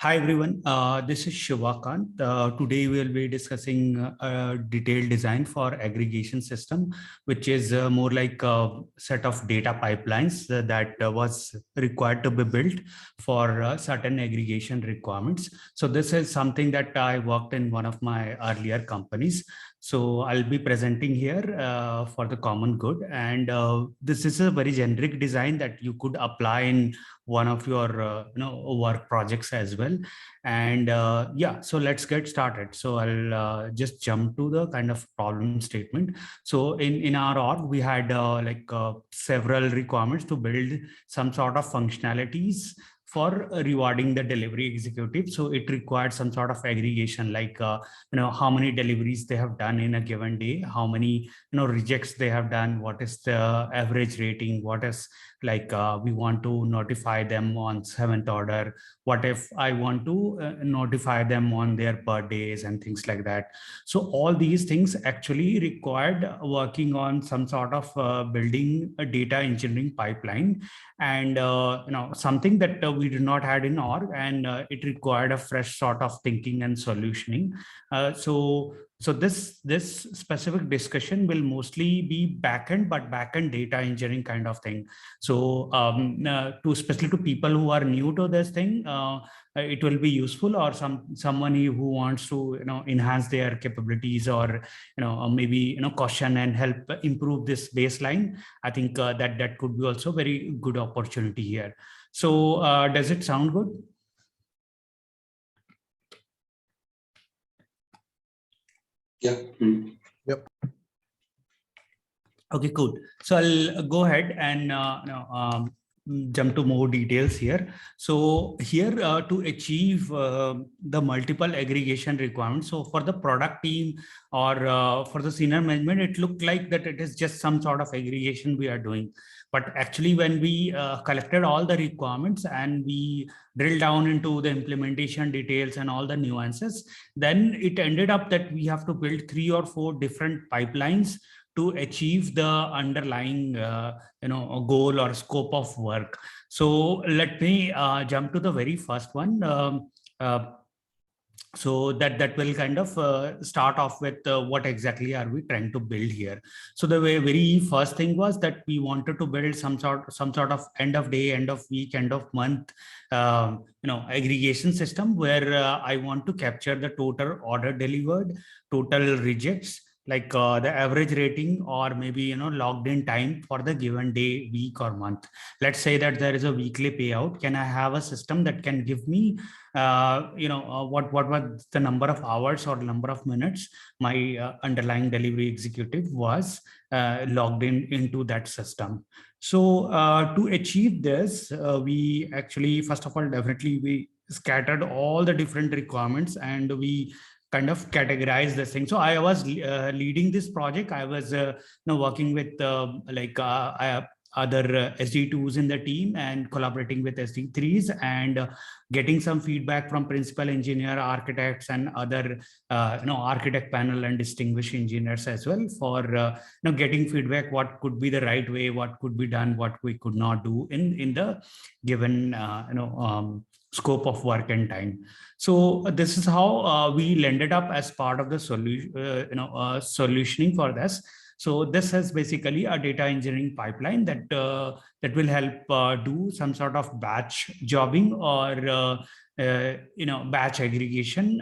Hi everyone, this is Shivakant. Today we'll be discussing a detailed design for aggregation system, which is more like a set of data pipelines that was required to be built for certain aggregation requirements. So this is something that I worked in one of my earlier companies. So I'll be presenting here for the common good. And this is a very generic design that you could apply in one of your work projects as well. And yeah, so let's get started. So I'll just jump to the kind of problem statement. So in our org we had several requirements to build some sort of functionalities for rewarding the delivery executive. So it required some sort of aggregation, like how many deliveries they have done in a given day, how many rejects they have done, what is the average rating, what is we want to notify them on 7th order, what if I want to notify them on their birthdays and things like that. So all these things actually required working on some sort of building a data engineering pipeline, and something that we did not had in org, and it required a fresh sort of thinking and solutioning. So this specific discussion will mostly be backend, but backend data engineering kind of thing. So to especially to people who are new to this thing, it will be useful, or someone who wants to enhance their capabilities, or maybe caution and help improve this baseline. I think that could be also very good opportunity here. So does it sound good? Yeah. Yep. Okay, cool. So I'll go ahead and jump to more details here. So here to achieve the multiple aggregation requirements, so for the product team or for the senior management, it looked like that it is just some sort of aggregation we are doing. But actually, when we collected all the requirements and we drilled down into the implementation details and all the nuances, then it ended up that we have to build 3 or 4 different pipelines to achieve the underlying goal or scope of work. So let me jump to the very first one. So that will kind of start off with what exactly are we trying to build here. So the very first thing was that we wanted to build some sort of end of day, end of week, end of month aggregation system, where I want to capture the total order delivered, total rejects, like the average rating, or maybe logged in time for the given day, week, or month. Let's say that there is a weekly payout. Can I have a system that can give me what was the number of hours or number of minutes my underlying delivery executive was logged into that system? So to achieve this, we actually, first of all, definitely we scattered all the different requirements and we kind of categorize this thing. So I was leading this project. I was working with other SD2s in the team and collaborating with SD3s, and getting some feedback from principal engineer, architects, and other architect panel and distinguished engineers as well, for getting feedback what could be the right way, what could be done, what we could not do in the given scope of work and time. So this is how we landed up as part of the solution, solutioning for this. So this is basically a data engineering pipeline that that will help do some sort of batch jobbing, or batch aggregation,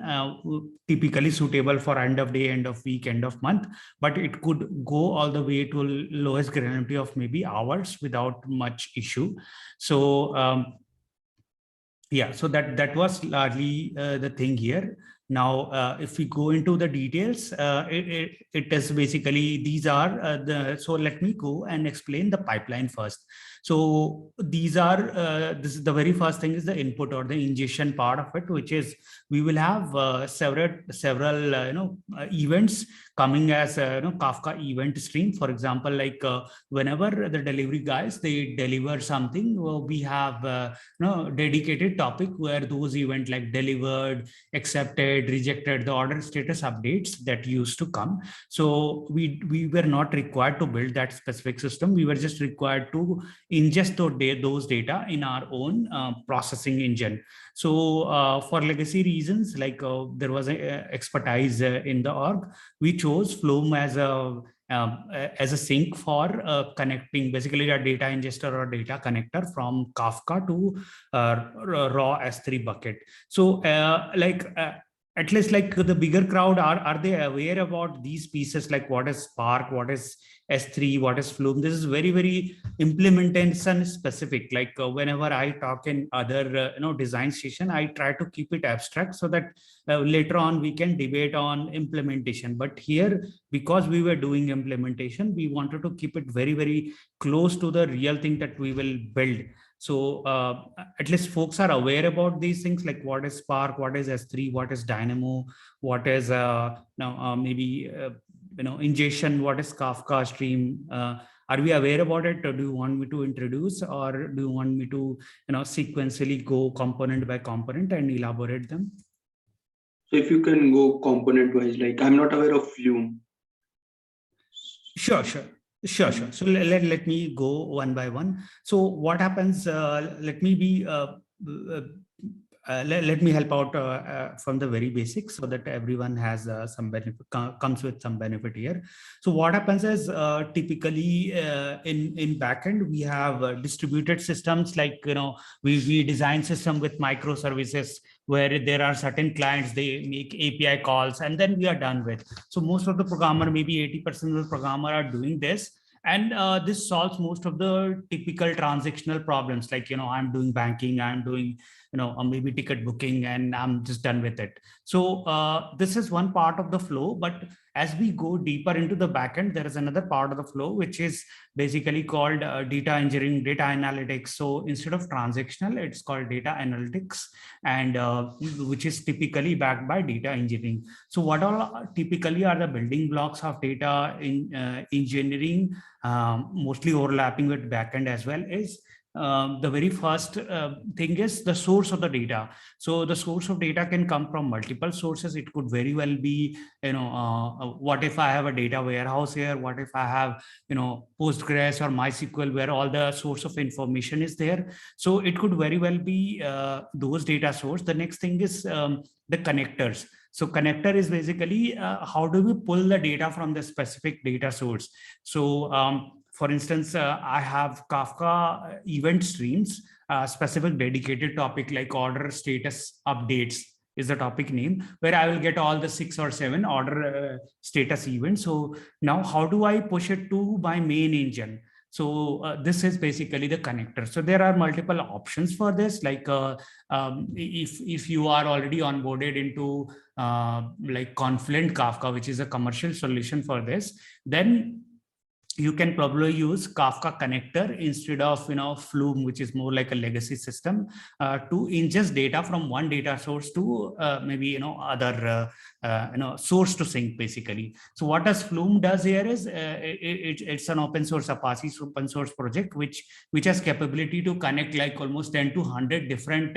typically suitable for end of day, end of week, end of month, but it could go all the way to lowest granularity of maybe hours without much issue. So yeah, so that was largely the thing here. Now, if we go into the details, it is basically, these are so let me go and explain the pipeline first. So these are, this is the very first thing is the input or the ingestion part of it, which is we will have several events coming as a Kafka event stream. For example, like whenever the delivery guys, they deliver something, we have dedicated topic where those events like delivered, accepted, rejected, the order status updates that used to come. So we were not required to build that specific system. We were just required to ingest those data in our own processing engine. So for legacy reasons, like there was a expertise in the org, we chose Flume as a sink for connecting basically a data ingester or data connector from Kafka to raw S3 bucket. So at least like the bigger crowd, are they aware about these pieces, like what is Spark, what is S3, what is Flume? This is very, very implementation specific. Like whenever I talk in other design session, I try to keep it abstract so that later on we can debate on implementation. But here, because we were doing implementation, we wanted to keep it very, very close to the real thing that we will build. So at least folks are aware about these things, like what is Spark, what is S3, what is Dynamo, what is maybe ingestion, what is Kafka stream. Are we aware about it, or do you want me to introduce, or do you want me to sequentially go component by component and elaborate them? So if you can go component wise, like I'm not aware of Flume. Sure. So let me go one by one. So what happens, let me help out from the very basics so that everyone has some benefit, comes with some benefit here. So what happens is typically in backend, we have distributed systems, like, we design system with microservices where there are certain clients, they make API calls, and then we are done with. So most of the programmer, maybe 80% of the programmer are doing this. And this solves most of the typical transactional problems, like, I'm doing banking, I'm doing or maybe ticket booking, and I'm just done with it. So this is one part of the flow. But as we go deeper into the backend, there is another part of the flow, which is basically called data engineering, data analytics. So instead of transactional, it's called data analytics, and which is typically backed by data engineering. So what all typically are the building blocks of data in engineering, mostly overlapping with backend as well, is the very first thing is the source of the data. So the source of data can come from multiple sources. It could very well be, what if I have a data warehouse here? What if I have, Postgres or MySQL, where all the source of information is there? So it could very well be those data source. The next thing is the connectors. So connector is basically how do we pull the data from the specific data source? So for instance, I have Kafka event streams, specific dedicated topic like order status updates is the topic name, where I will get all the 6 or 7 order status events. So now how do I push it to my main engine? So this is basically the connector. So there are multiple options for this. Like if you are already onboarded into like Confluent Kafka, which is a commercial solution for this, then you can probably use Kafka connector instead of Flume, which is more like a legacy system, to ingest data from one data source to maybe other source to sync basically. So what does Flume does here is it's an open source Apache open source project which has capability to connect like almost 10 to 100 different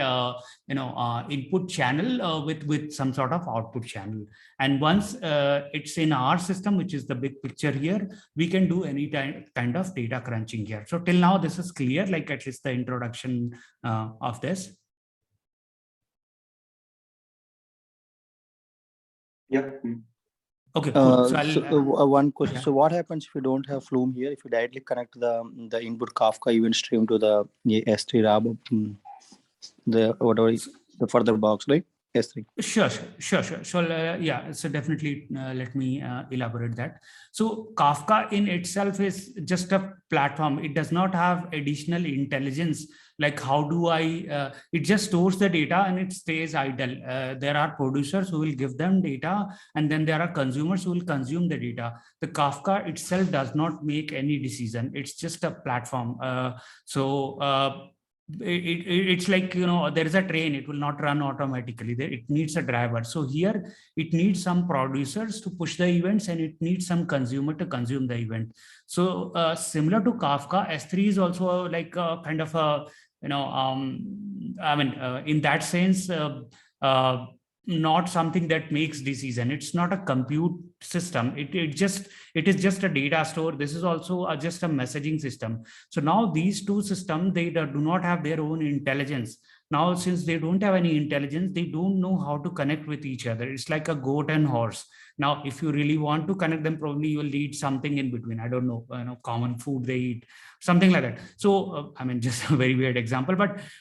input channel with some sort of output channel. And once it's in our system, which is the big picture here, we can do any kind of data crunching here. So till now, this is clear, like at least the introduction of this. Yeah. Okay, cool. So one question. Yeah. So what happens if you don't have Flume here? If you directly connect the input Kafka event stream to the S3 RAB, the whatever the further box, right? S3. Sure. So yeah, so definitely let me elaborate that. So Kafka in itself is just a platform. It does not have additional intelligence. Like how do I, it just stores the data and it stays idle. There are producers who will give them data, and then there are consumers who will consume the data. The Kafka itself does not make any decision. It's just a platform. It's like, there is a train, it will not run automatically. It needs a driver. So here it needs some producers to push the events, and it needs some consumer to consume the event. So similar to Kafka, S3 is also like a kind of a, in that sense, not something that makes decision. It's not a compute system. It is just a data store. This is also just a messaging system. So now these two systems, they do not have their own intelligence. Now, since they don't have any intelligence, they don't know how to connect with each other. It's like a goat and horse. Now, if you really want to connect them, probably you will need something in between. I don't know, common food they eat, something like that. So, I mean, just a very weird example,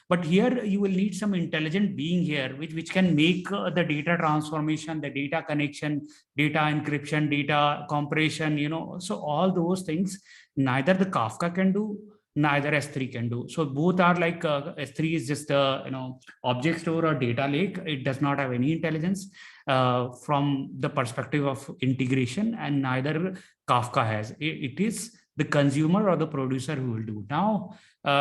but here you will need some intelligent being here, which can make the data transformation, the data connection, data encryption, data compression, so all those things, neither the Kafka can do, neither S3 can do. So both are like S3 is just a object store or data lake. It does not have any intelligence from the perspective of integration, and neither Kafka has. It is the consumer or the producer who will do. Now,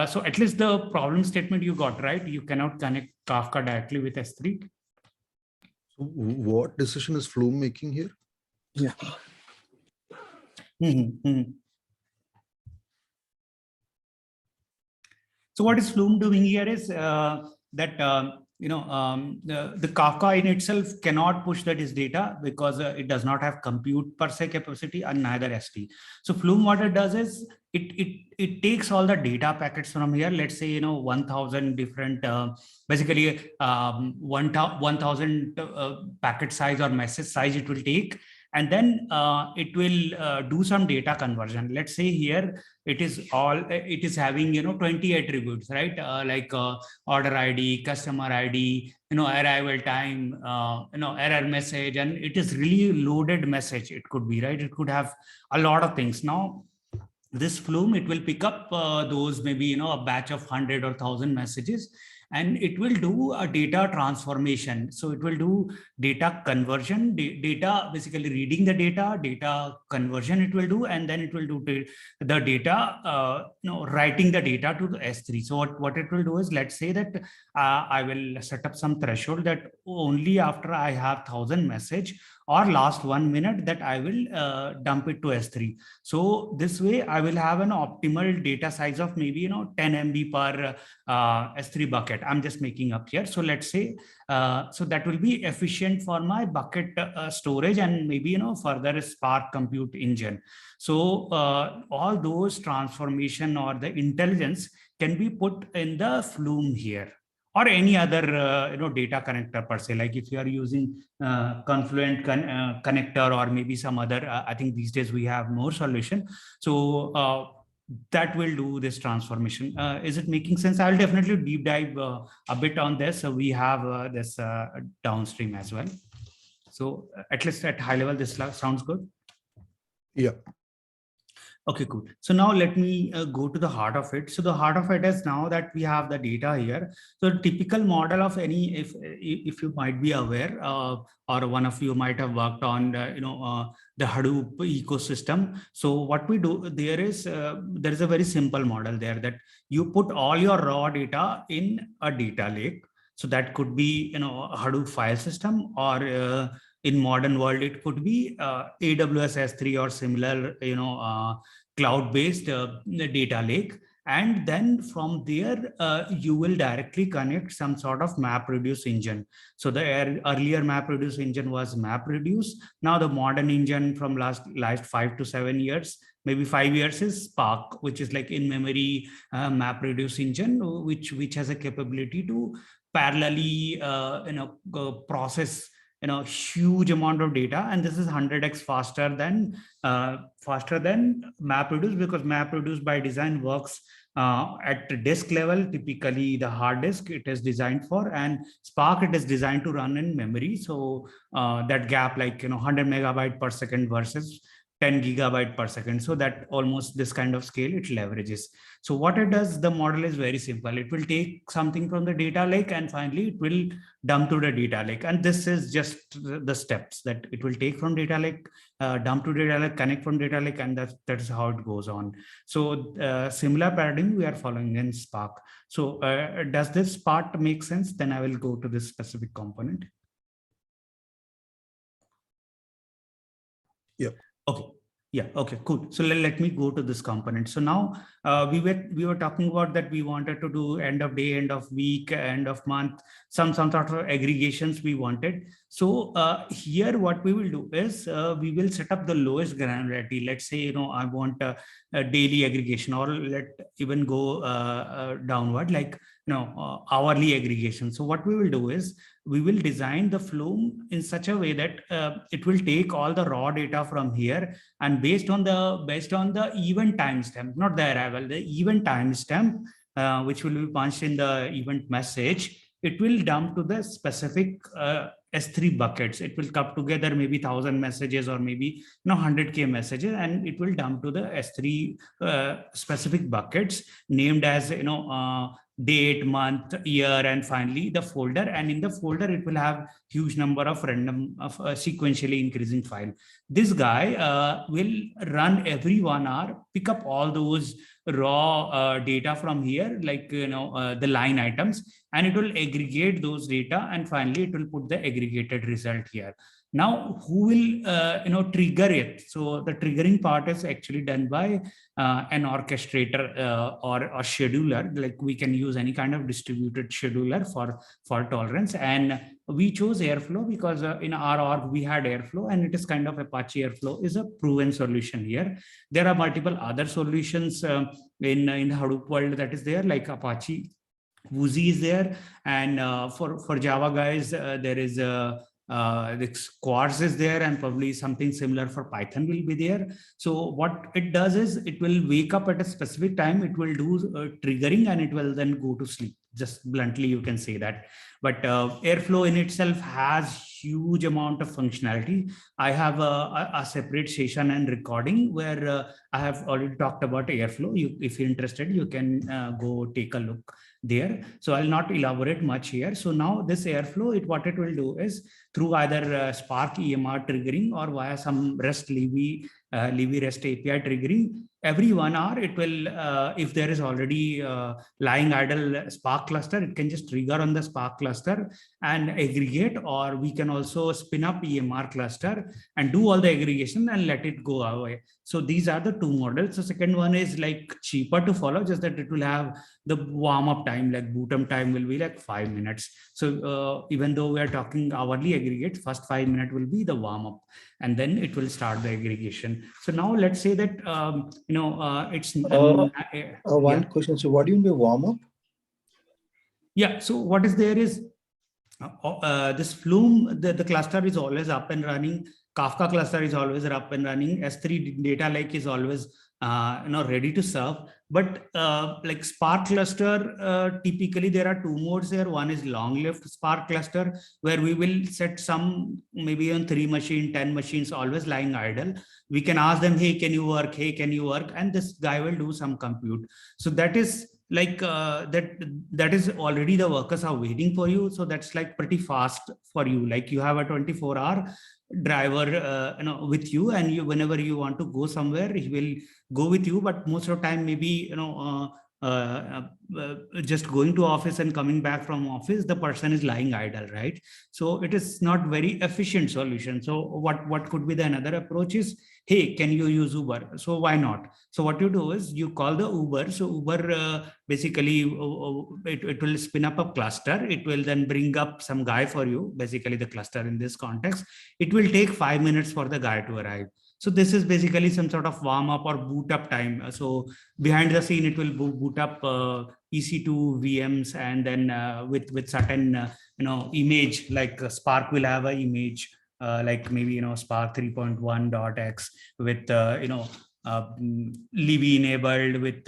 so at least the problem statement you got right. You cannot connect Kafka directly with S3. So what decision is Flume making here? Yeah. So what is Flume doing here is that the Kafka in itself cannot push this data because it does not have compute per se capacity, and neither S3. So Flume, what it does is it takes all the data packets from here. Let's say 1,000 different, basically 1,000 packet size or message size it will take. And then it will do some data conversion. Let's say here it is having 20 attributes, right? Like order ID, customer ID, arrival time, error message, and it is really loaded message. It could be, right? It could have a lot of things. Now, this Flume, it will pick up those maybe a batch of 100 or 1,000 messages, and it will do a data transformation. So it will do data conversion, data basically reading the data conversion it will do, and then it will do the data, writing the data to the S3. So what it will do is, let's say that I will set up some threshold that only after I have 1,000 message or last 1 minute that I will dump it to S3. So this way I will have an optimal data size of maybe 10 MB per S3 bucket. I'm just making up here. So let's say so that will be efficient for my bucket storage and maybe further Spark compute engine. So all those transformation or the intelligence can be put in the Flume here, or any other data connector per se. Like if you are using Confluent connector, or maybe some other, I think these days we have more solution. So that will do this transformation. Is it making sense? I'll definitely deep dive a bit on this. So we have this downstream as well. So at least at high level, this sounds good. Yeah. Okay, cool. So now let me go to the heart of it. So the heart of it is now that we have the data here. So the typical model of any, if you might be aware, or one of you might have worked on, the Hadoop ecosystem. So what we do there is a very simple model there, that you put all your raw data in a data lake. So that could be, a Hadoop file system, or in modern world, it could be AWS S3 or similar, cloud-based data lake. And then from there, you will directly connect some sort of MapReduce engine. So the earlier MapReduce engine was MapReduce. Now the modern engine from last 5 to 7 years, maybe 5 years, is Spark, which is like in-memory MapReduce engine, which has a capability to parallelly, process huge amount of data, and this is 100x faster than MapReduce, because MapReduce by design works at the disk level, typically the hard disk it is designed for, and Spark it is designed to run in memory. So that gap, like 100 megabyte per second versus 10 gigabyte per second. So that almost this kind of scale it leverages. So what it does, the model is very simple. It will take something from the data lake, and finally it will dump to the data lake. And this is just the steps that it will take from data lake, dump to data lake, connect from data lake, and that is how it goes on. So similar paradigm we are following in Spark. So does this part make sense? Then I will go to this specific component. Yeah. Okay. Yeah. Okay. Cool. So let me go to this component. So now we were talking about that we wanted to do end of day, end of week, end of month, some sort of aggregations we wanted. So here what we will do is we will set up the lowest granularity. Let's say I want a daily aggregation, or let even go downward, like hourly aggregation. So what we will do is we will design the Flume in such a way that it will take all the raw data from here, and based on the event timestamp, not the arrival, the event timestamp, which will be punched in the event message, it will dump to the specific S3 buckets. It will come together maybe 1,000 messages or maybe 100K messages, and it will dump to the S3 specific buckets named as date, month, year, and finally the folder. And in the folder, it will have huge number of random sequentially increasing file. This guy will run every 1 hour, pick up all those raw data from here, like the line items, and it will aggregate those data, and finally it will put the aggregated result here. Now, who will trigger it? So the triggering part is actually done by an orchestrator or a scheduler. Like we can use any kind of distributed scheduler for tolerance, and we chose Airflow because in our org we had Airflow, and it is kind of Apache Airflow is a proven solution here. There are multiple other solutions in Hadoop world that is there, like Apache Woozy is there, and for Java guys there is the Quartz is there, and probably something similar for Python will be there. So what it does is it will wake up at a specific time, it will do triggering, and it will then go to sleep. Just bluntly you can say that. But Airflow in itself has huge amount of functionality. I have a separate session and recording where I have already talked about Airflow. If you're interested, you can go take a look there. So I'll not elaborate much here. So now this Airflow, what it will do is through either Spark EMR triggering or via some REST Libby REST API triggering, every 1 hour it will, if there is already lying idle Spark cluster, it can just trigger on the Spark cluster and aggregate, or we can also spin up EMR cluster and do all the aggregation and let it go away. So these are the two models. The second one is like cheaper to follow, just that it will have the warm-up time, like boot up time will be like 5 minutes. So even though we are talking hourly aggregate, first 5 minutes will be the warm-up, and then it will start the aggregation. So now let's say that it's one question. So what do you mean by warm-up? Yeah, so what is there is this Flume, the cluster is always up and running. Kafka cluster is always up and running. S3 data lake is always ready to serve. But like Spark cluster, typically there are two modes there. One is long-lived Spark cluster, where we will set some maybe on 3 machines, 10 machines, always lying idle. We can ask them, hey, can you work? Hey, can you work? And this guy will do some compute. So that is like that is already the workers are waiting for you. So that's like pretty fast for you. Like you have a 24-hour driver with you, and you, whenever you want to go somewhere, he will go with you. But most of the time, maybe just going to office and coming back from office, the person is lying idle, right? So it is not very efficient solution. So what could be the another approach is, hey, can you use Uber? So why not? So what you do is you call the Uber. So Uber basically it will spin up a cluster. It will then bring up some guy for you, basically the cluster in this context. It will take 5 minutes for the guy to arrive. So this is basically some sort of warm up or boot up time. So behind the scene, it will boot up EC2 VMs, and then with certain image, like Spark will have an image like maybe Spark 3.1.x with Libby enabled, with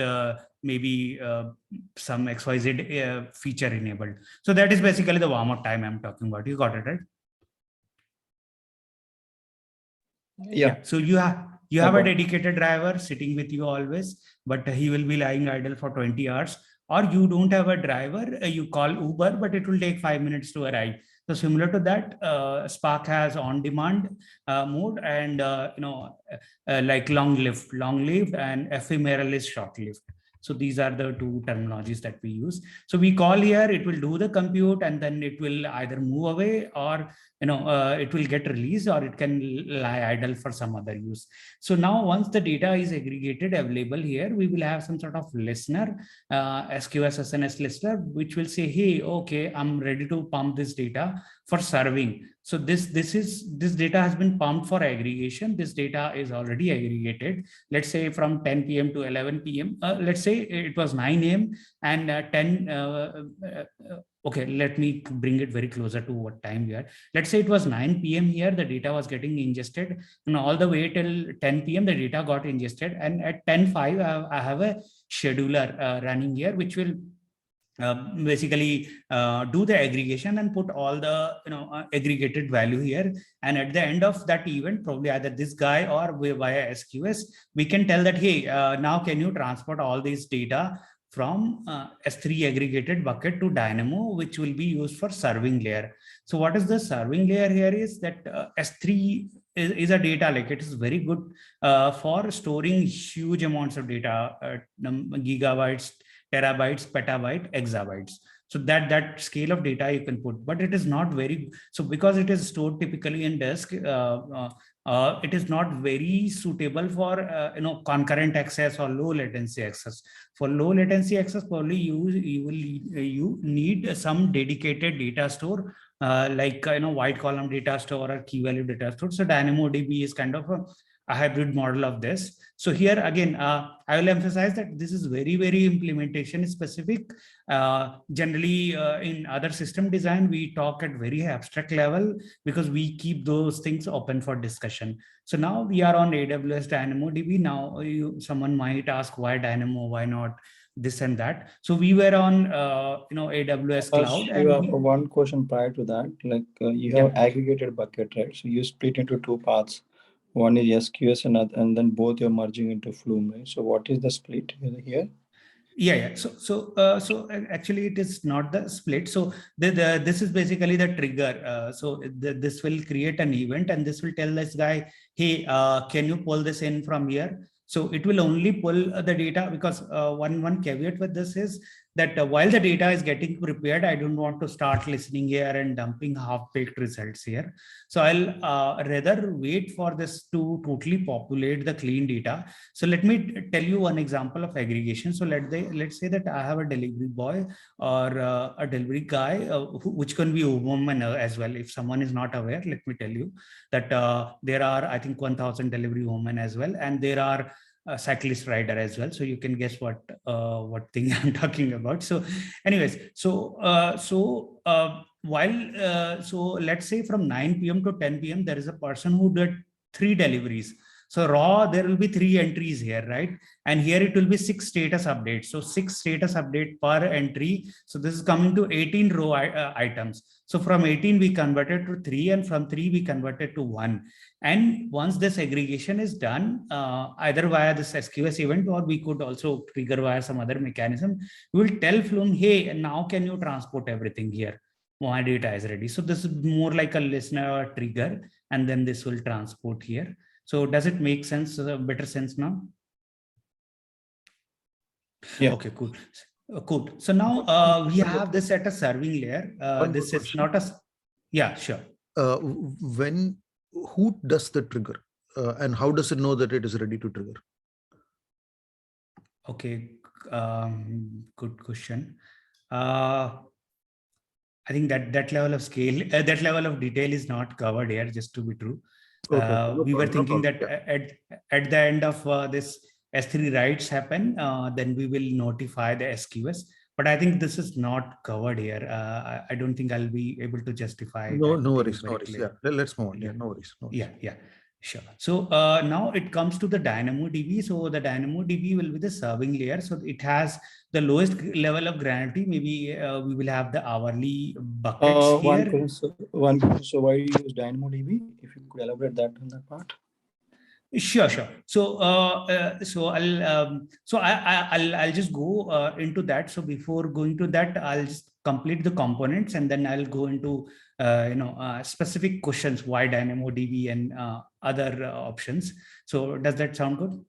maybe some XYZ feature enabled. So that is basically the warm up time I'm talking about. You got it, right? Yeah. So you have a dedicated driver sitting with you always, but he will be lying idle for 20 hours. Or you don't have a driver, you call Uber, but it will take 5 minutes to arrive. So similar to that, Spark has on-demand mode, and like long-lived, and ephemeral is short-lived. So these are the two terminologies that we use. So we call here, it will do the compute, and then it will either move away, or it will get released, or it can lie idle for some other use. So now once the data is aggregated available here, we will have some sort of listener, SQS SNS listener, which will say, hey, okay, I'm ready to pump this data for serving. So this data has been pumped for aggregation. This data is already aggregated. Let's say from 10 p.m. to 11 p.m. Let's say it was 9 a.m. and 10. Okay, let me bring it very closer to what time we are. Let's say it was 9 p.m. here. The data was getting ingested, and all the way till 10 p.m. the data got ingested. And at 10:05, I have a scheduler running here, which will basically do the aggregation and put all the aggregated value here. And at the end of that event, probably either this guy or via SQS, we can tell that, hey, now can you transport all these data from S3 aggregated bucket to Dynamo, which will be used for serving layer. So what is the serving layer here is that S3 is a data lake. It is very good for storing huge amounts of data, gigabytes, terabytes, petabyte, exabytes. So that scale of data you can put, but it is not very, so because it is stored typically in disk, it is not very suitable for concurrent access or low latency access. For low latency access, probably you need some dedicated data store, like white column data store or key value data store. So DynamoDB is kind of a hybrid model of this. So here again, I will emphasize that this is very, very implementation specific. Generally, in other system design, we talk at very abstract level because we keep those things open for discussion. So now we are on AWS DynamoDB. Now someone might ask, why Dynamo, why not this and that? So we were on AWS cloud. And one question prior to that, like you have aggregated bucket, right? So you split into two parts. One is SQS and then both you're merging into Flume, right? So what is the split here? Yeah. So actually it is not the split. So this is basically the trigger. So this will create an event, and this will tell this guy, hey, can you pull this in from here? So it will only pull the data, because one caveat with this is that while the data is getting prepared, I don't want to start listening here and dumping half-baked results here. So I'll rather wait for this to totally populate the clean data. So let me tell you one example of aggregation. So let's say that I have a delivery boy or a delivery guy, which can be a woman as well. If someone is not aware, let me tell you that there are, I think, 1,000 delivery women as well, and there are a cyclist rider as well. So you can guess what thing I'm talking about. So anyways, so let's say from 9 p.m. to 10 p.m. there is a person who did 3 deliveries. So raw, there will be 3 entries here, right? And here it will be 6 status updates. So 6 status update per entry. So this is coming to 18 row items. So from 18, we converted to 3, and from 3, we converted to 1. And once this aggregation is done, either via this SQS event, or we could also trigger via some other mechanism, we will tell Flume, hey, now can you transport everything here? My data is ready. So this is more like a listener or trigger, and then this will transport here. So does it make sense, better sense now? Yeah. Okay, cool. Cool. So now we have this at a serving layer. This is not a, yeah, sure. Who does the trigger and how does it know that it is ready to trigger? Okay, good question. I think that level of scale, that level of detail is not covered here, just to be true. We were thinking that at the end of this S3 writes happen, then we will notify the SQS. But I think this is not covered here. I don't think I'll be able to justify. No worries. Yeah, let's move on. Yeah, no worries. Yeah. Sure. So now it comes to the DynamoDB. So the DynamoDB will be the serving layer. So it has the lowest level of granularity. Maybe we will have the hourly buckets here. So why do you use DynamoDB? If you could elaborate that on that part. Sure. So I'll just go into that. So before going to that, I'll just complete the components, and then I'll go into specific questions, why DynamoDB and other options. So does that sound good?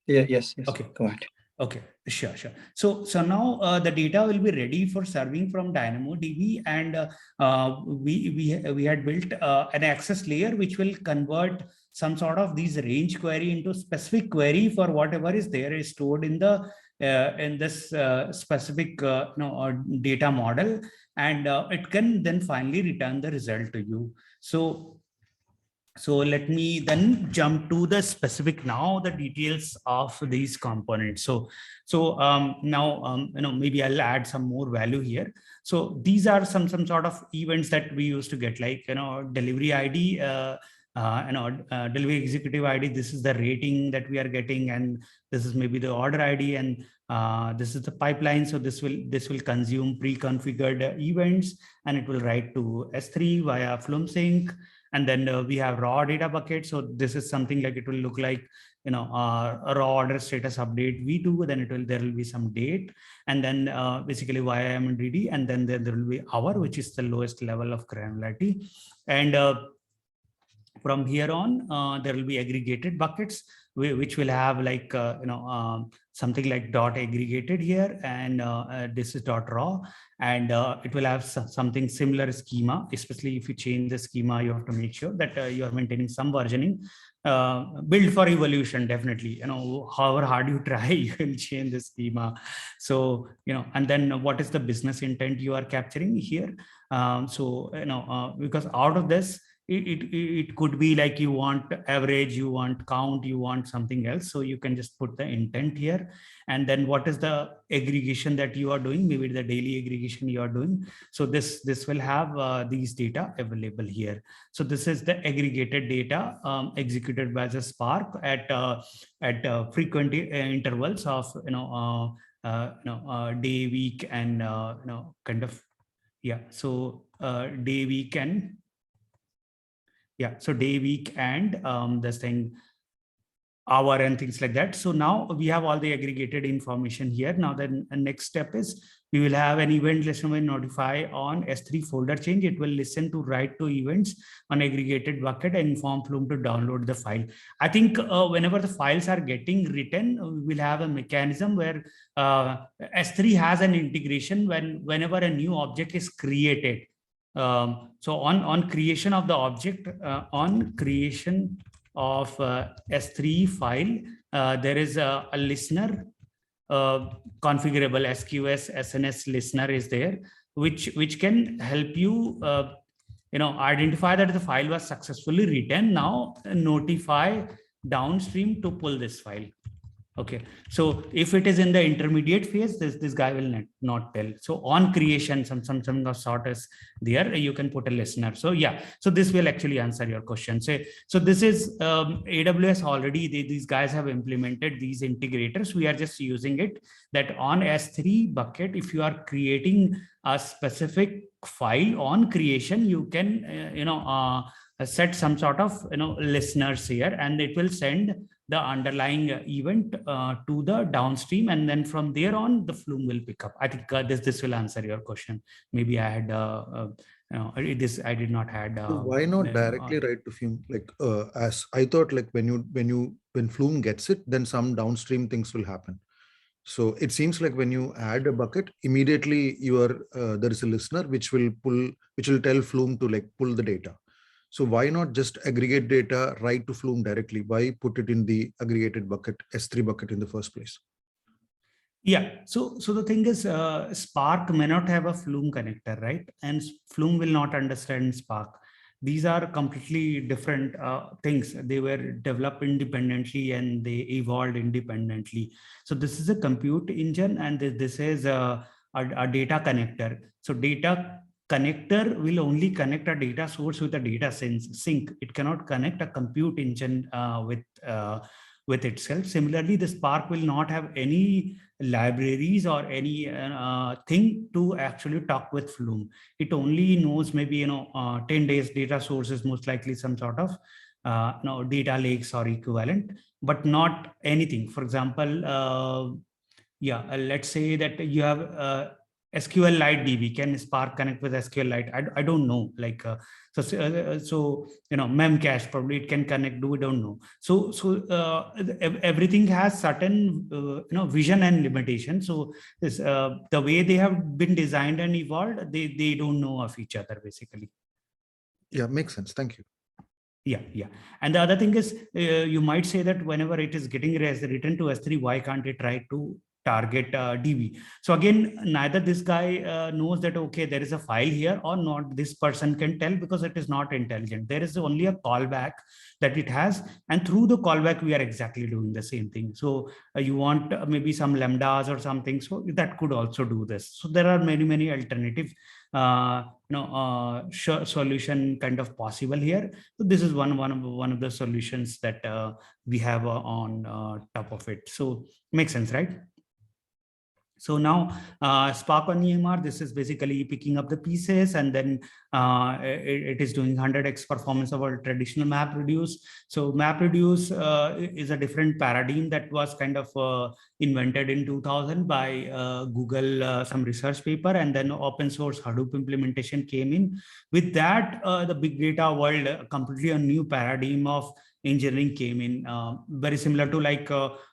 Yes. Okay. Go ahead. Okay, sure. So now the data will be ready for serving from DynamoDB, and we had built an access layer which will convert some sort of these range query into specific query for whatever is there is stored in the in this specific data model, and it can then finally return the result to you. So let me then jump to the specific now, the details of these components. So now maybe I'll add some more value here. So these are some sort of events that we used to get, like delivery ID, delivery executive ID. This is the rating that we are getting, and this is maybe the order ID, and this is the pipeline. So this will consume pre-configured events, and it will write to S3 via Flume sync. And then we have raw data bucket. So this is something like, it will look like, a raw order status update V2, then there will be some date, and then basically YMDD, and then there will be hour, which is the lowest level of granularity. And from here on, there will be aggregated buckets, which will have like, something like dot aggregated here, and this is dot raw, and it will have something similar schema. Especially if you change the schema, you have to make sure that you are maintaining some versioning. Build for evolution, definitely. However hard you try, you will change the schema. So and then what is the business intent you are capturing here? Because out of this, it could be like you want average, you want count, you want something else. So you can just put the intent here, and then what is the aggregation that you are doing, maybe the daily aggregation you are doing. So this will have these data available here. So this is the aggregated data executed by the Spark at frequent intervals of day, week, and kind of, yeah. So day, week, and so day, week, and this thing, hour, and things like that. So now we have all the aggregated information here. Now the next step is, we will have an event listener will notify on S3 folder change. It will listen to write to events on aggregated bucket and inform Flume to download the file. I think whenever the files are getting written, we will have a mechanism where S3 has an integration whenever a new object is created. So on creation of the object, on creation of S3 file, there is a listener configurable SQS SNS listener is there, which can help you identify that the file was successfully written. Now notify downstream to pull this file. Okay, so if it is in the intermediate phase, this guy will not tell. So on creation, some of sort is there, you can put a listener. So yeah, so this will actually answer your question. So this is AWS already, these guys have implemented these integrators. We are just using it, that on S3 bucket, if you are creating a specific file on creation, you can set some sort of listeners here, and it will send the underlying event to the downstream, and then from there on the Flume will pick up. I think this will answer your question. Maybe I had I did not had so why not directly write to Flume? Like as I thought, like when Flume gets it, then some downstream things will happen. So it seems like when you add a bucket, immediately there is a listener which will tell Flume to like pull the data. So why not just aggregate data right to Flume directly? Why put it in the aggregated bucket, S3 bucket in the first place? Yeah, so the thing is, Spark may not have a Flume connector, right? And Flume will not understand Spark. These are completely different things. They were developed independently and they evolved independently. So this is a compute engine, and this is a data connector. So data connector will only connect a data source with a data sink. It cannot connect a compute engine with itself. Similarly, the Spark will not have any libraries or any thing to actually talk with Flume. It only knows maybe 10 days data sources, most likely some sort of data lakes or equivalent, but not anything. For example, let's say that you have SQLite DB. Can Spark connect with SQLite? I don't know. Like so Memcache probably it can connect. We don't know. So everything has certain vision and limitation. So this the way they have been designed and evolved, they don't know of each other basically. Yeah, makes sense. Thank you. Yeah. And the other thing is, you might say that whenever it is getting written to S3, why can't it try to target DB? So again, neither this guy knows that, okay, there is a file here or not. This person can tell because it is not intelligent. There is only a callback that it has. And through the callback, we are exactly doing the same thing. So you want maybe some lambdas or something. So that could also do this. So there are many alternative solution kind of possible here. So this is one of the solutions that we have on top of it. So makes sense, right? So now Spark on EMR, this is basically picking up the pieces, and then it is doing 100x performance of our traditional MapReduce. So MapReduce is a different paradigm that was kind of invented in 2000 by Google, some research paper, and then open source Hadoop implementation came in. With that, the big data world, completely a new paradigm of engineering came in, very similar to like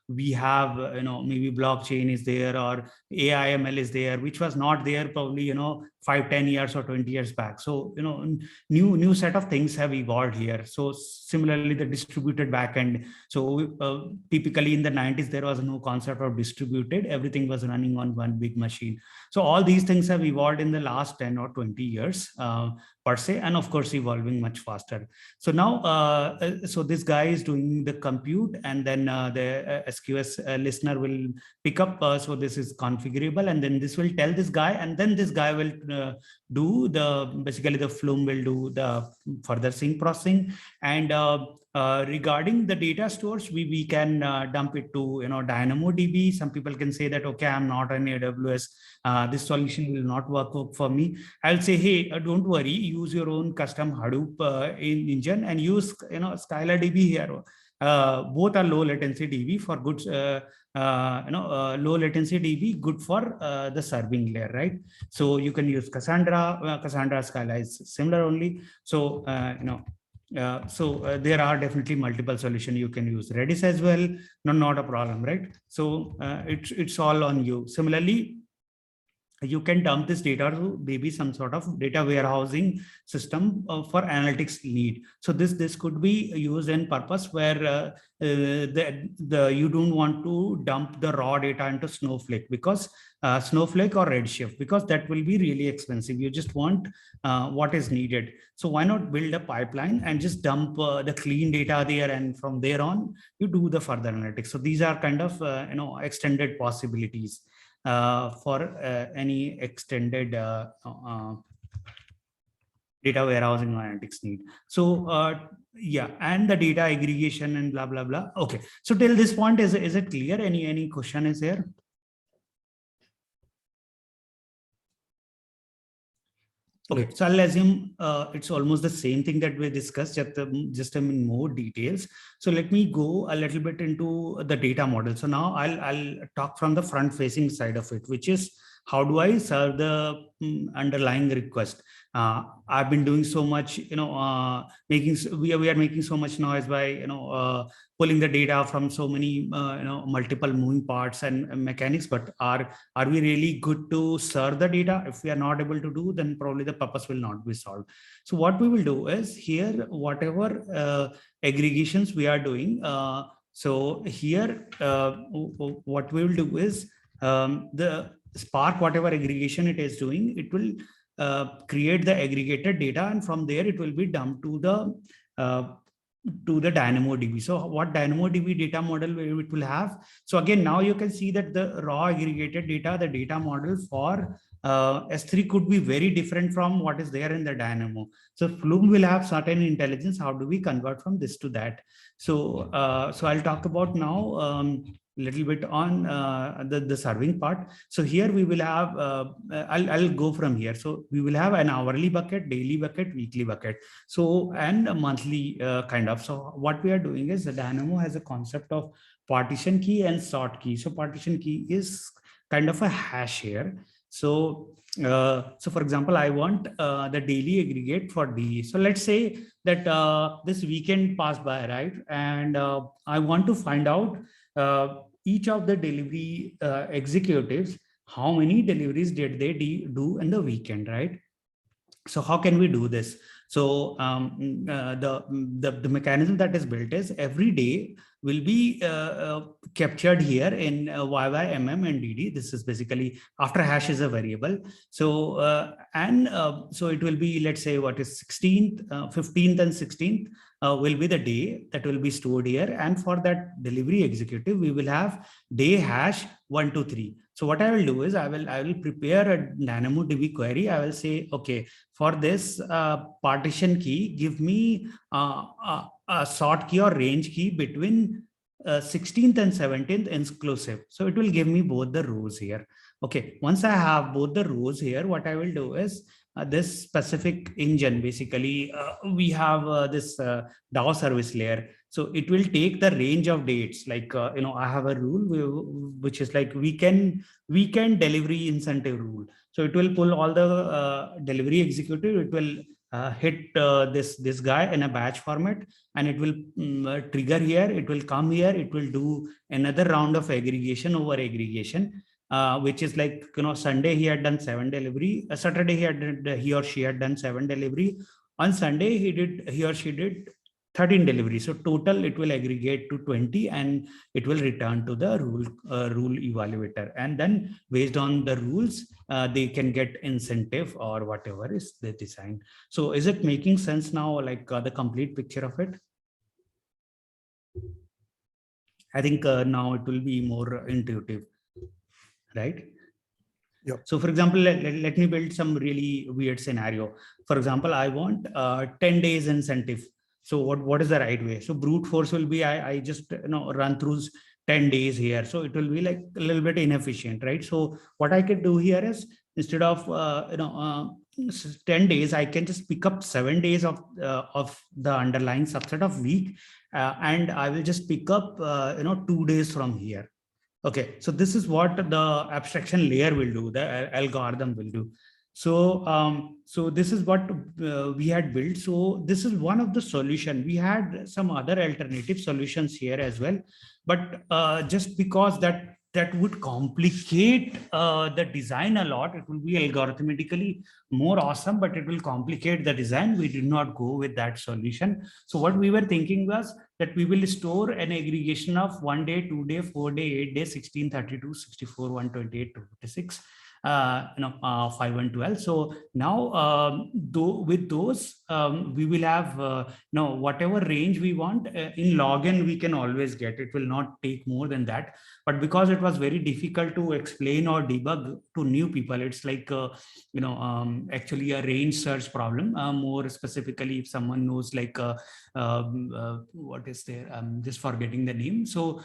we have, maybe blockchain is there or AI ML is there, which was not there probably, 5-10 years or 20 years back. So, new set of things have evolved here. So similarly, the distributed backend. So typically in the 90s, there was no concept of distributed. Everything was running on one big machine. So all these things have evolved in the last 10 or 20 years per se, and of course, evolving much faster. So now, so this guy is doing the compute, and then the SQS listener will pick up. So this is configurable, and then this will tell this guy, and then this guy will do basically the Flume will do the further sync processing. And regarding the data stores, we can dump it to DynamoDB. Some people can say that, okay, I'm not on AWS. This solution will not work for me. I'll say, hey, don't worry, use your own custom Hadoop engine and use Skylar DB here. Both are low latency DB for good, low latency DB, good for the serving layer, right? So you can use Cassandra. Cassandra Scala is similar only. So there are definitely multiple solutions. You can use Redis as well. Not a problem, right? So it's all on you. Similarly, you can dump this data to maybe some sort of data warehousing system for analytics need. So this could be used in purpose where you don't want to dump the raw data into Snowflake, because Snowflake or Redshift, because that will be really expensive. You just want what is needed. So why not build a pipeline and just dump the clean data there, and from there on you do the further analytics. So these are kind of extended possibilities for any extended data warehousing analytics need. So yeah, and the data aggregation and blah blah blah. Okay, so till this point, is it clear? Any question is there? Okay, so I'll assume it's almost the same thing that we discussed, just in more details. So let me go a little bit into the data model. So now I'll talk from the front-facing side of it, which is how do I serve the underlying request. I've been doing so much, we are making so much noise by pulling the data from so many multiple moving parts and mechanics, but are we really good to serve the data? If we are not able to do, then probably the purpose will not be solved. So what we will do is here, whatever aggregations we are doing, so here what we will do is the Spark, whatever aggregation it is doing, it will create the aggregated data, and from there it will be dumped to the DynamoDB. So what DynamoDB data model it will have? So again, now you can see that the raw aggregated data, the data model for S3 could be very different from what is there in the Dynamo. So Flume will have certain intelligence. How do we convert from this to that? So so I'll talk about now little bit on the serving part. So here we will have, I'll go from here. So we will have an hourly bucket, daily bucket, weekly bucket. So, and a monthly kind of. So what we are doing is the Dynamo has a concept of partition key and sort key. So partition key is kind of a hash here. So, so for example, I want the daily aggregate for D. So let's say that this weekend passed by, right? And I want to find out each of the delivery executives, how many deliveries did they do in the weekend, right? So how can we do this? So the mechanism that is built is every day will be captured here in YYMM and DD. This is basically after hash is a variable. So so it will be, let's say, what is 16th, 15th and 16th will be the day that will be stored here. And for that delivery executive, we will have day hash 1, 2, 3. So what I will do is I will prepare a DynamoDB query. I will say, okay, for this partition key, give me a sort key or range key between 16th and 17th inclusive. So it will give me both the rows here. Okay, once I have both the rows here, what I will do is this specific engine, basically we have this DAO service layer. So it will take the range of dates. Like, I have a rule which is like weekend delivery incentive rule. So it will pull all the delivery executive. It will hit this guy in a batch format, and it will trigger here. It will come here. It will do another round of aggregation over aggregation, which is like, Sunday he had done 7 delivery. Saturday he or she had done 7 delivery. On Sunday he or she did 13 deliveries. So total it will aggregate to 20, and it will return to the rule evaluator. And then based on the rules, they can get incentive or whatever is the design. So is it making sense now, like the complete picture of it? I think now it will be more intuitive, right? Yep. So for example, let me build some really weird scenario. For example, I want 10 days incentive. So what is the right way? So brute force will be, I just run through 10 days here. So it will be like a little bit inefficient, right? So what I could do here is, instead of 10 days, I can just pick up 7 days of the underlying subset of week, and I will just pick up 2 days from here. Okay, so this is what the abstraction layer will do, the algorithm will do. So so this is what we had built. So this is one of the solution. We had some other alternative solutions here as well, but just because that would complicate the design a lot. It will be algorithmically more awesome, but it will complicate the design. We did not go with that solution. So what we were thinking was that we will store an aggregation of 1 day, 2 day, 4 day, 8 day, 16, 32, 64, 128, 256. 5 and 12. So now with those we will have whatever range we want in login we can always get. It will not take more than that, but because it was very difficult to explain or debug to new people, it's like actually a range search problem. More specifically, if someone knows like what is there, I'm just forgetting the name. So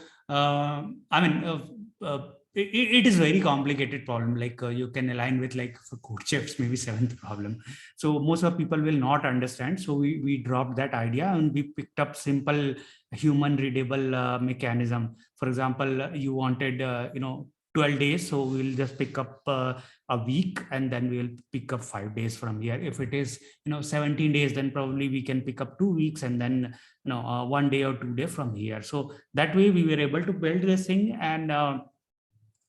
it is very complicated problem. Like you can align with, like, for code chefs, maybe 7th problem. So most of people will not understand. So we dropped that idea and we picked up simple human readable mechanism. For example, you wanted 12 days, so we'll just pick up a week, and then we'll pick up 5 days from here. If it is 17 days, then probably we can pick up 2 weeks, and then 1 day or 2 day from here. So that way we were able to build this thing. And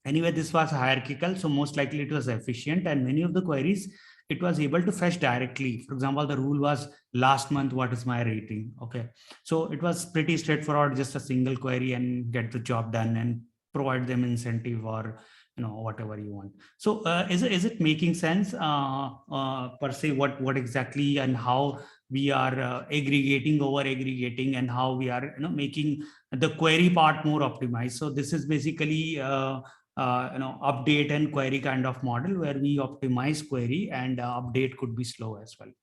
anyway, this was hierarchical, so most likely it was efficient, and many of the queries it was able to fetch directly. For example, the rule was last month, what is my rating? Okay, so it was pretty straightforward, just a single query and get the job done and provide them incentive or whatever you want. So is it making sense per se, what exactly and how we are aggregating over aggregating, and how we are making the query part more optimized? So this is basically update and query kind of model where we optimize query, and update could be slow as well.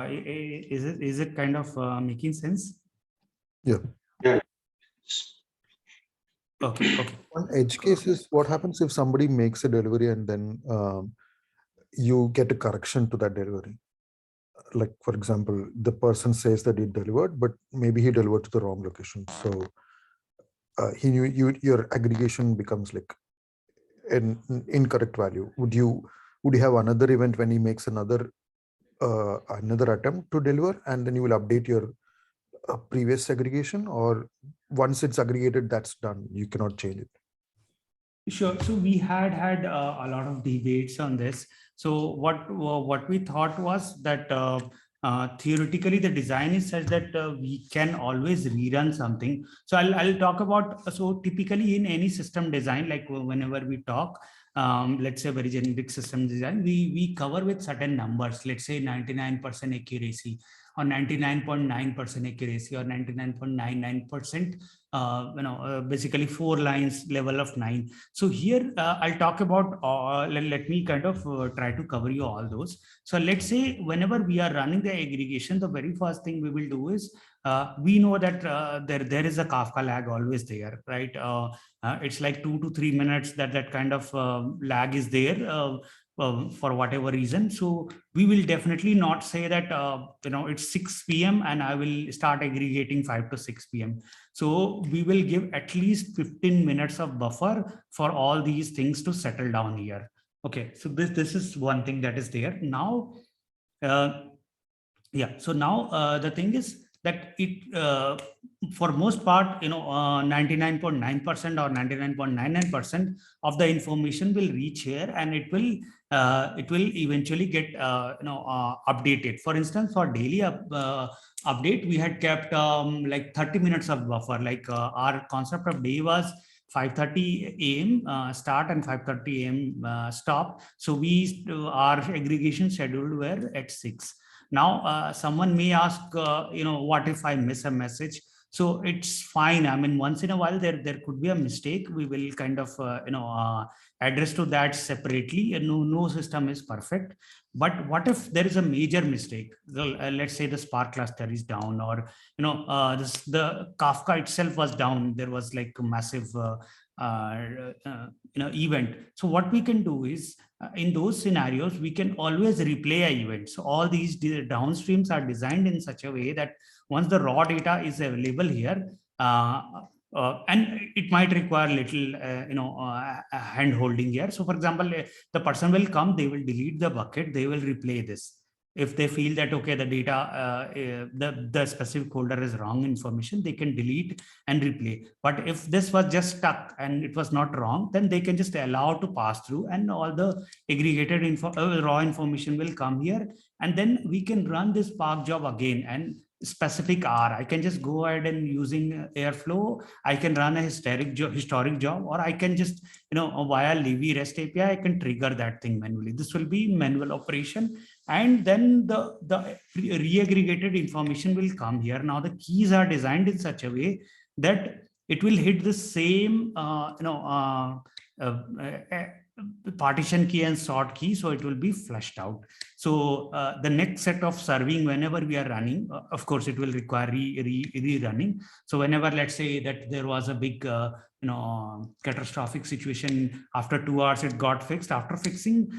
Is it kind of making sense? Yeah. Yeah. Okay. One edge case is what happens if somebody makes a delivery and then you get a correction to that delivery. Like, for example, the person says that he delivered, but maybe he delivered to the wrong location. So your aggregation becomes like an incorrect value, would you have another event when he makes another attempt to deliver, and then you will update your previous segregation, or once it's aggregated, that's done, you cannot change it? Sure. So we had a lot of debates on this. So what we thought was that theoretically the design is such that we can always rerun something. So I'll talk about, so typically in any system design, like whenever we talk, let's say very generic system design, we cover with certain numbers, let's say 99% accuracy, or 99.9% accuracy, or 99.99%, basically 4 lines level of 9. So here I'll talk about, let me kind of try to cover you all those. So let's say whenever we are running the aggregation, the very first thing we will do is we know that there is a Kafka lag always there, right? It's like 2 to 3 minutes that kind of lag is there. For whatever reason. So we will definitely not say that, it's 6 p.m. and I will start aggregating 5 to 6 p.m. So we will give at least 15 minutes of buffer for all these things to settle down here. Okay, so this is one thing that is there. Now, so now the thing is that it, for most part, 99.9% or 99.99% of the information will reach here, and it will eventually get updated. For instance, for daily update, we had kept like 30 minutes of buffer. Like our concept of day was 5:30 a.m. Start and 5:30 a.m. Stop. So our aggregation scheduled were at 6. Now, someone may ask, what if I miss a message? So it's fine. I mean, once in a while, there could be a mistake. We will kind of, address to that separately. No system is perfect. But what if there is a major mistake? Let's say the Spark cluster is down, or, the Kafka itself was down. There was like a massive, event. So what we can do is, in those scenarios, we can always replay an event. So all these downstreams are designed in such a way that once the raw data is available here, and it might require little, hand holding here. So for example, the person will come, they will delete the bucket, they will replay this. If they feel that, okay, the data, the specific folder is wrong information, they can delete and replay. But if this was just stuck and it was not wrong, then they can just allow to pass through, and all the aggregated raw information will come here. And then we can run this Spark job again, and specific hour, I can just go ahead and using Airflow, I can run a historic job, or I can just, via Levy REST API, I can trigger that thing manually. This will be manual operation. And then the re-aggregated information will come here. Now the keys are designed in such a way that it will hit the same, partition key and sort key, so it will be flushed out. So the next set of serving, whenever we are running, of course it will require rerunning. So whenever, let's say that there was a big catastrophic situation, after 2 hours it got fixed. After fixing,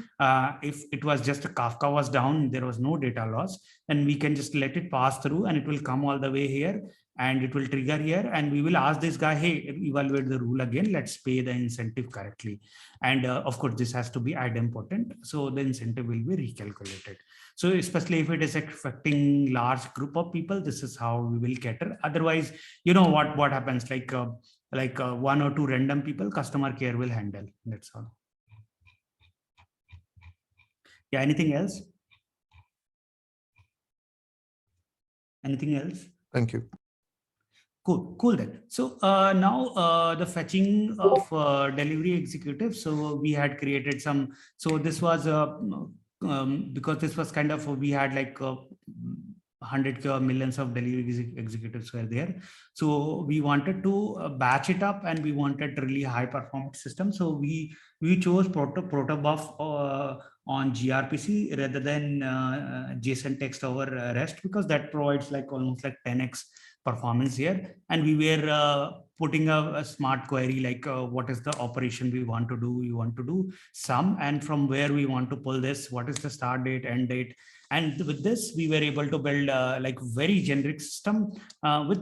if it was just a Kafka was down, there was no data loss, then we can just let it pass through, and it will come all the way here, and it will trigger here, and we will ask this guy, hey, evaluate the rule again, let's pay the incentive correctly. And of course this has to be idempotent, so the incentive will be recalculated. So especially if it is affecting large group of people, this is how we will cater. Otherwise, what happens, like 1 or 2 random people, customer care will handle. That's all. Yeah, anything else? Anything else? Thank you. Cool then. So now the fetching of delivery executives. So we had created some. So this was because this was kind of, we had like 100 millions of delivery executives were there. So we wanted to batch it up, and we wanted really high performance system. So we chose protobuf on gRPC rather than JSON text over REST, because that provides like almost like 10x performance here. And we were putting a smart query like what is the operation we want to do. We want to do sum, and from where we want to pull this, what is the start date, end date. And with this, we were able to build like very generic system with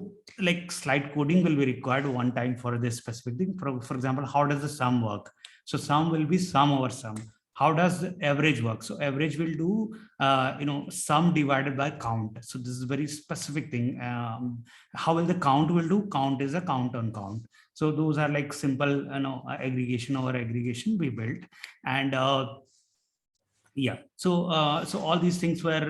like slight coding will be required one time for this specific thing. For example, how does the sum work? So sum will be sum over sum. How does the average work? So average will do, sum divided by count. So this is a very specific thing. How will the count will do? Count is a count on count. So those are like simple, aggregation over aggregation we built. And yeah, so all these things were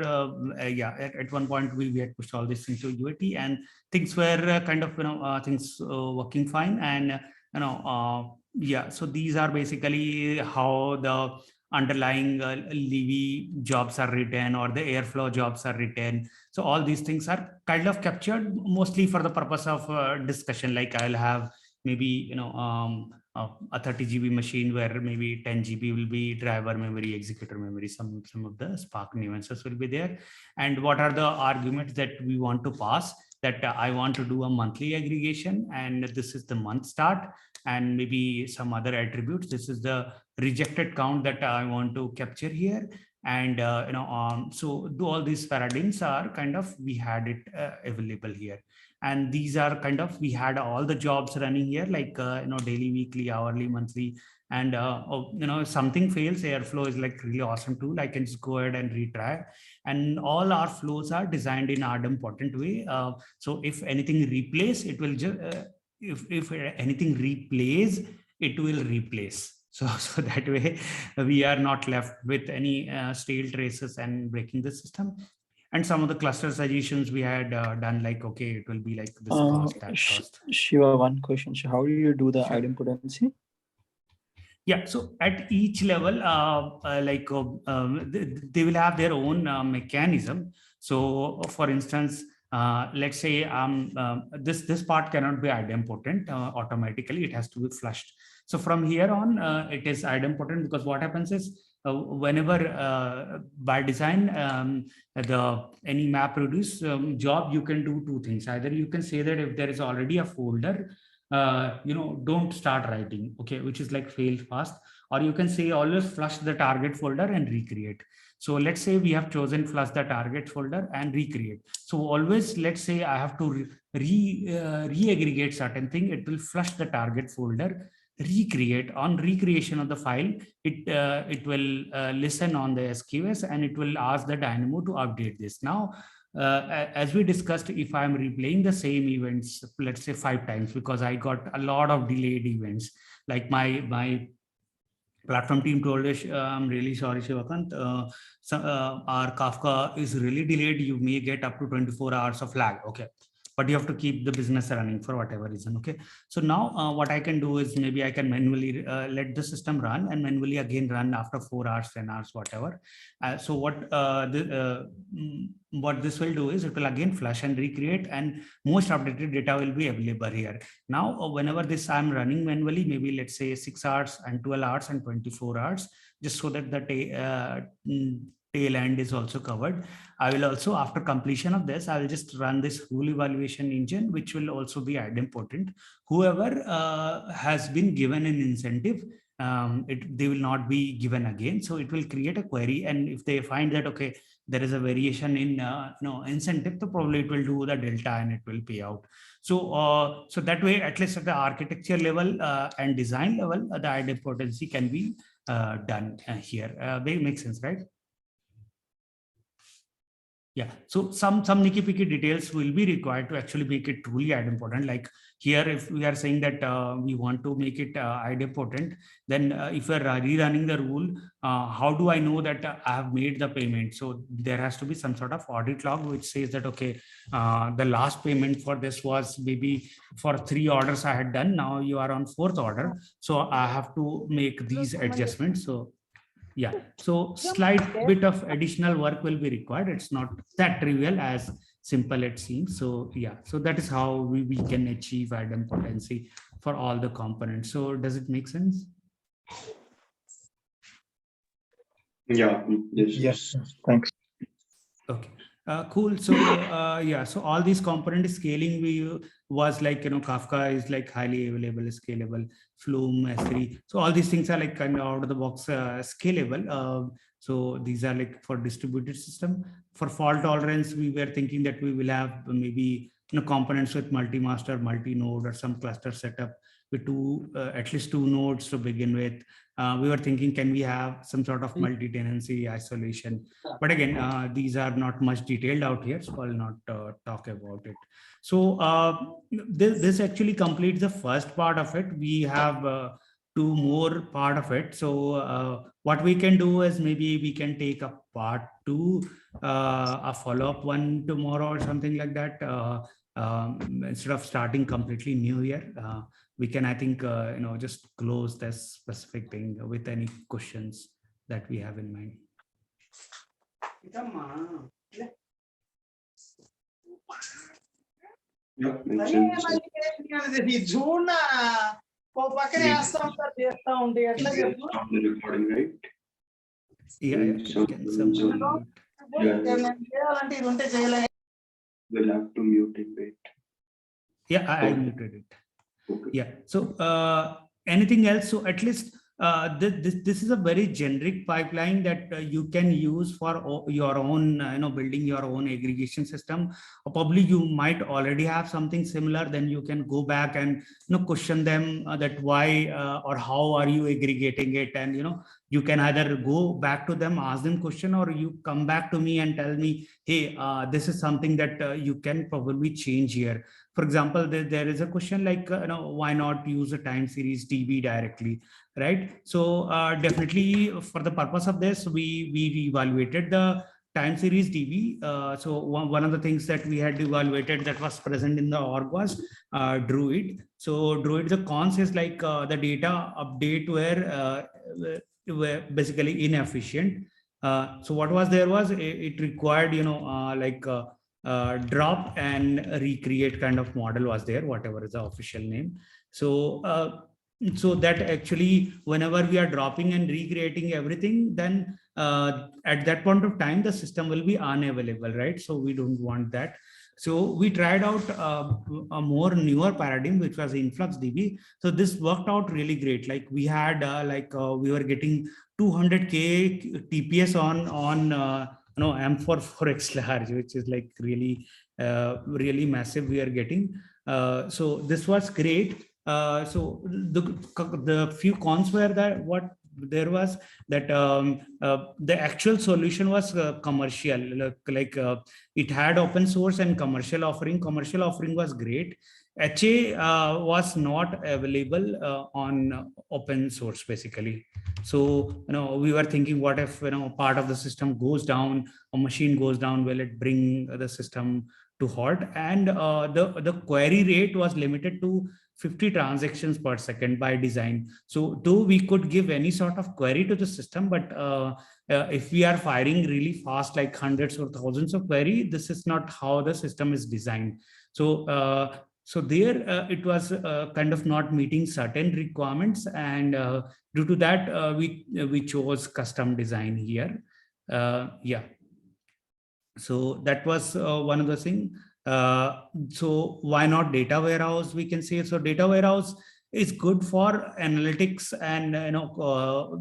at one point we had pushed all these things to UAT, and things were kind of things working fine. And yeah, so these are basically how the underlying Levy jobs are written, or the Airflow jobs are written. So all these things are kind of captured mostly for the purpose of discussion. Like I'll have maybe a 30 GB machine where maybe 10 GB will be driver memory, executor memory, some of the Spark nuances will be there. And what are the arguments that we want to pass? That I want to do a monthly aggregation, and this is the month start, and maybe some other attributes. This is the rejected count that I want to capture here. And so all these paradigms are kind of, we had it available here. And these are kind of, we had all the jobs running here, like daily, weekly, hourly, monthly. And something fails, Airflow is like really awesome tool. I can just go ahead and retry. And all our flows are designed in idempotent way. So if anything replace, it will just if anything replace, it will replace. So that way we are not left with any stale traces and breaking the system. And some of the cluster suggestions we had done, like, okay, it will be like this cost, that cost. Shiva, one question. So how do you do the idempotency? Yeah, so at each level, they will have their own mechanism. So for instance, let's say this part cannot be idempotent automatically, it has to be flushed. So from here on, it is idempotent, because what happens is, whenever by design, any map produce job, you can do two things. Either you can say that if there is already a folder, don't start writing, okay, which is like fail fast. Or you can say always flush the target folder and recreate. So let's say we have chosen flush the target folder and recreate. So always, let's say I have to re-aggregate certain thing, it will flush the target folder, recreate. On recreation of the file, it will listen on the SQS, and it will ask the Dynamo to update this. Now, as we discussed, if I'm replaying the same events, let's say 5 times, because I got a lot of delayed events, like my platform team told us, I'm really sorry, Shivakant, our Kafka is really delayed. You may get up to 24 hours of lag. Okay. But you have to keep the business running for whatever reason. Okay. So now what I can do is, maybe I can manually let the system run, and manually again run after 4 hours, 10 hours, whatever. So what this will do is, it will again flush and recreate, and most updated data will be available here. Now, whenever this I'm running manually, maybe let's say 6 hours and 12 hours and 24 hours, just so that the tail end is also covered. I will also, after completion of this, I will just run this rule evaluation engine, which will also be idempotent. Whoever has been given an incentive, they will not be given again. So it will create a query, and if they find that, okay, there is a variation in incentive, so probably it will do the delta and it will pay out. So so that way, at least at the architecture level and design level, the idempotency can be done here. They make sense, right? Yeah, so some nitty-picky details will be required to actually make it truly idempotent. Like here, if we are saying that we want to make it idempotent, then if we're rerunning the rule, how do I know that I have made the payment? So there has to be some sort of audit log which says that, okay, the last payment for this was maybe for 3 orders I had done. Now you are on 4th order, so I have to make these adjustments. So yeah, so slight bit of additional work will be required. It's not that trivial as simple it seems. So yeah, so that is how we can achieve idempotency for all the components. So does it make sense? Yeah. Yes. Yes. Thanks. Okay. Cool. So yeah, so all these component scaling we was like, Kafka is like highly available, scalable, Flume, S3. So all these things are like kind of out of the box scalable. So these are like for distributed system. For fault tolerance, we were thinking that we will have maybe components with multi-master, multi-node, or some cluster setup with at least two nodes to begin with. We were thinking, can we have some sort of multi-tenancy isolation? But again, these are not much detailed out here, so I'll not talk about it. So this actually completes the first part of it. We have two more part of it. So what we can do is maybe we can take a part two, a follow-up one tomorrow or something like that. Instead of starting completely new here, we can, I think, just close this specific thing with any questions that we have in mind. Yeah, makes sense. Stop the recording, right? Yeah, We'll have to mute it, wait. Yeah, I muted it. Okay. Yeah. So anything else? So at least this is a very generic pipeline that you can use for your own, building your own aggregation system. Or probably you might already have something similar. Then you can go back and question them that why or how are you aggregating it, and you can either go back to them, ask them question, or you come back to me and tell me, hey, this is something that you can probably change here. For example, there is a question like, why not use a time series DB directly, right? So definitely for the purpose of this, we evaluated the time series DB. So one of the things that we had evaluated that was present in the org was Druid. So Druid, the cons is like the data update were basically inefficient. So what was there was it required, drop and recreate kind of model was there, whatever is the official name. So so that actually whenever we are dropping and recreating everything, then at that point of time the system will be unavailable, right? So we don't want that. So we tried out a more newer paradigm, which was Influx Db. So this worked out really great. Like we had we were getting 200k TPS on M4 for X large, which is like really really massive we are getting. So this was great. So the few cons were that what there was that the actual solution was commercial, it had open source and commercial offering. Commercial offering was great. HA was not available on open source basically. So we were thinking, what if part of the system goes down, a machine goes down, will it bring the system to halt? And the query rate was limited to 50 transactions per second by design. So though we could give any sort of query to the system, but if we are firing really fast, like hundreds or thousands of query, this is not how the system is designed. So so there it was kind of not meeting certain requirements, and due to that we chose custom design here. Yeah. So that was one of the things. So why not data warehouse, we can say. So data warehouse is good for analytics and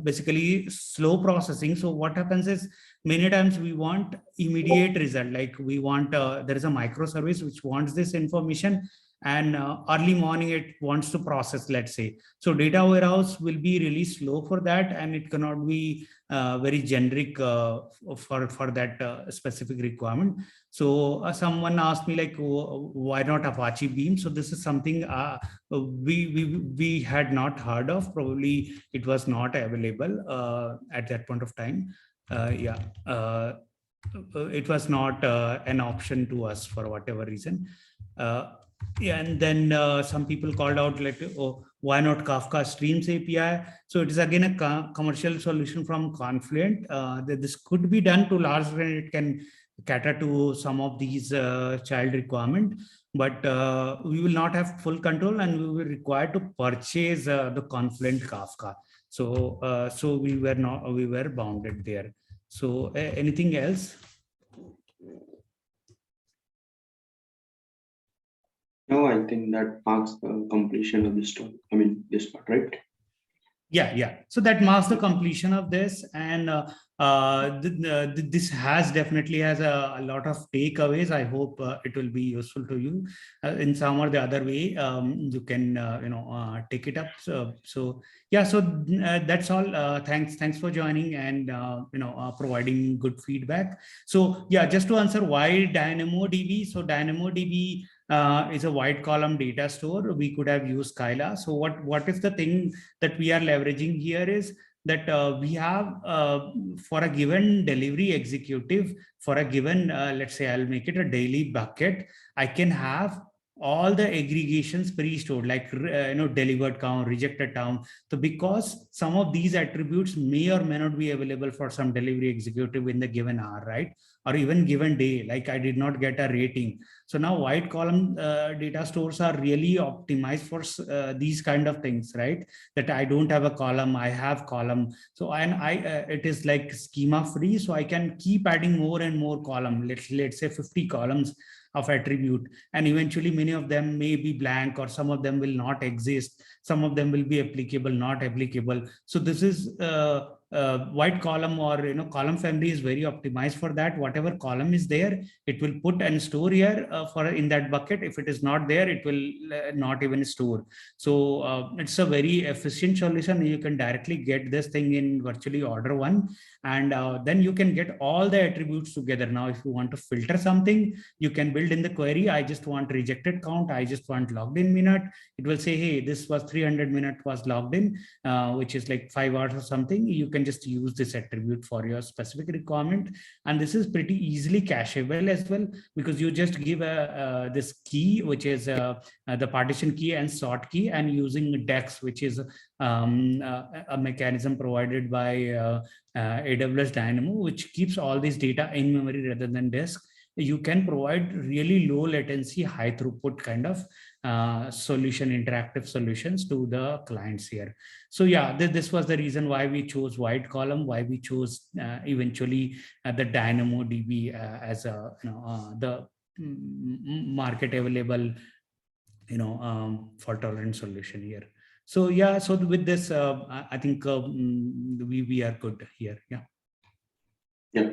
basically slow processing. So what happens is many times we want immediate result, like we want there is a microservice which wants this information, and early morning it wants to process, let's say. So data warehouse will be really slow for that, and it cannot be very generic for that specific requirement. So someone asked me like, why not Apache Beam? So this is something we had not heard of. Probably it was not available at that point of time. Yeah, it was not an option to us for whatever reason. Yeah, and then some people called out like, oh, why not Kafka Streams API? So it is again a commercial solution from Confluent. This could be done to large extent. It can cater to some of these child requirement, but we will not have full control, and we will require to purchase the Confluent Kafka. So so we were bounded there. So anything else? No, I think that marks the completion of this story. I mean, this part, right? Yeah. So that marks the completion of this, and this has definitely has a lot of takeaways. I hope it will be useful to you in some or the other way. You can take it up. So yeah. So that's all. Thanks for joining and providing good feedback. So yeah, just to answer why DynamoDB. So DynamoDB is a wide column data store. We could have used Scylla. So what is the thing that we are leveraging here is that we have for a given delivery executive, for a given, let's say I'll make it a daily bucket, I can have all the aggregations pre-stored, like delivered count, rejected count. So because some of these attributes may or may not be available for some delivery executive in the given hour, right? Or even given day, like I did not get a rating. So now wide column data stores are really optimized for these kind of things, right? That I don't have a column, I have column. So it is like schema free. So I can keep adding more and more column. Let's say 50 columns of attribute, and eventually many of them may be blank, or some of them will not exist. Some of them will be applicable, not applicable. So this is wide column, or column family is very optimized for that. Whatever column is there, it will put and store here for in that bucket. If it is not there, it will not even store. So it's a very efficient solution. You can directly get this thing in virtually order one, and then you can get all the attributes together. Now if you want to filter something, you can build in the query, I just want rejected count, I just want logged in minute. It will say, hey, this was 300 minute was logged in, which is like 5 hours or something. You can just use this attribute for your specific requirement, and this is pretty easily cacheable as well, because you just give this key, which is the partition key and sort key, and using DEX, which is a mechanism provided by AWS Dynamo, which keeps all this data in memory rather than disk. You can provide really low latency, high throughput kind of solution, interactive solutions to the clients here. So yeah, this was the reason why we chose wide column, why we chose eventually the DynamoDB as a the market available fault tolerant solution here. So yeah, so with this I think we are good here. Yeah. Yeah.